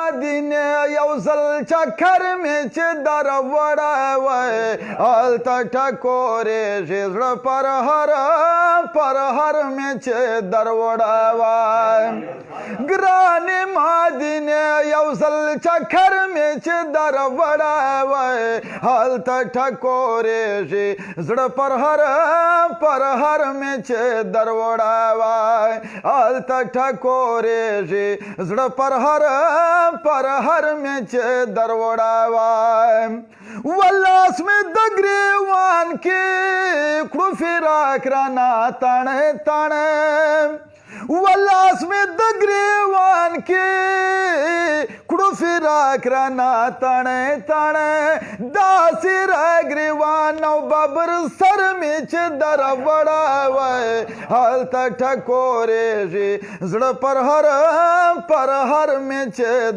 مدینه یو ځل چکر مې چې در وړی هلته ټکورېږي زړه پر هر مې چې در وړی ګرانې مدینه یو ځل چکر مې چې در وړی هلته ټکورېږي زړه پر هر مې چې در وړی هلته ټکورېږي زړه پر هر مې چې در وړی ولاس مې د ګریوان کې کړو فراق رانه تڼې ولاس مې د ګریوان کې کړو فراق رانه تڼې داسې را ګریوان او ببر سر مې چې در وړی هلته ټکورېږي زړه پر هر مې چې